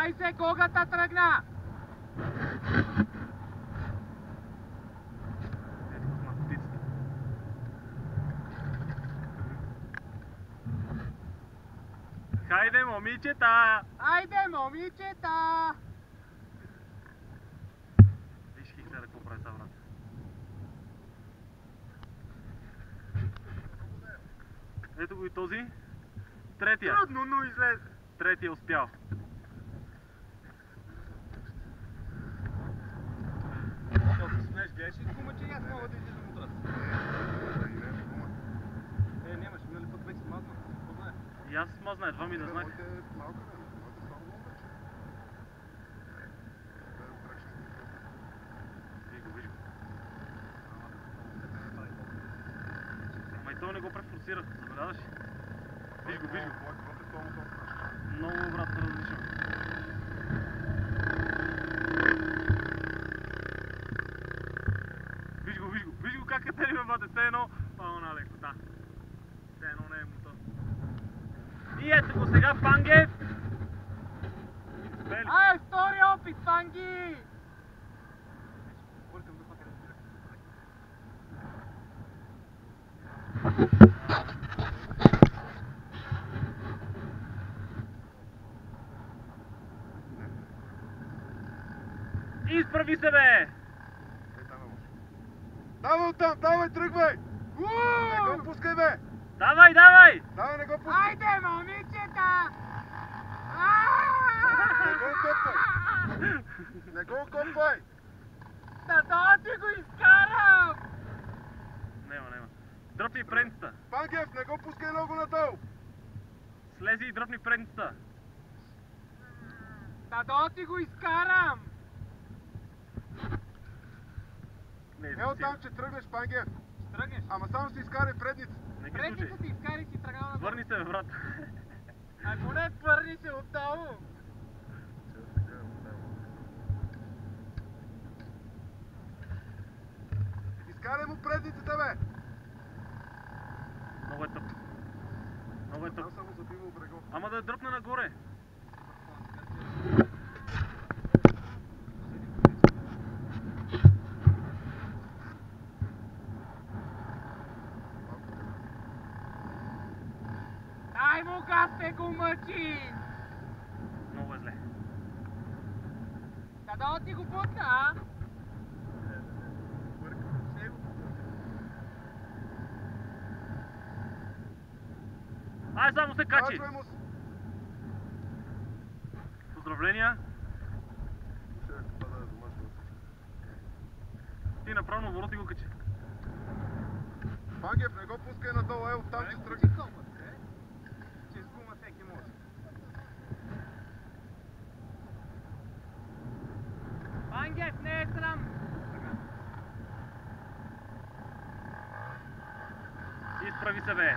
20 когата тръгна! Хайде, момичета! Айде, момичета! Виж ги гледа какво прави това, брат. Ето го и този. Третия. Трудно, но излезе. Третия успял. Като се смееш, гледаш ли гума, че аз мога да излизам от раз? Нямаш, минали път вече мазна. Какво знае? И аз мазна, едва ми да знах. Ама и той не го префорсира, забелязаш? Виж го, виж го. Много брат различно. Виж го как е тери, бате, все едно пълна лекота. Все едно не е мотор. И ето го сега Пангев. Ай, втори опит, Панги! Изправи се, бе! Давай оттам, давай, тръгвай! Не го пускай, бе! Давай, давай! Давай, не го пускай! Айде, момичета! Не го копвай! Не го копвай! Да ти го изкарам! Нема. Дръпни предницата. Пангев, не го пускай много надолу! Слези и дръпни предницата. Да ти го изкарам! Ето там, че тръгнеш, Пангев. Тръгнеш? Ама само си изкарай предница. Не ги слушай. Предницата ти изкарай си тръгнал на... Върни се, бе, брат. Ай, поне върни се отдолу! Изкарай му предницата, бе! Много е тъп. Много е тъп. Там само забива брега. Ама да дръпна нагоре. Ай му гасте го мъчи! Много е зле. Да ти го бутна, а? Ай, само се качи. Качвай му се. Поздравления. Ти направо на ворота и го качи. Пангев, не го пускай надолу, ел, там ще тръгне. Че с гума всеки може. Пангев, не е срам! Изправи се, бе.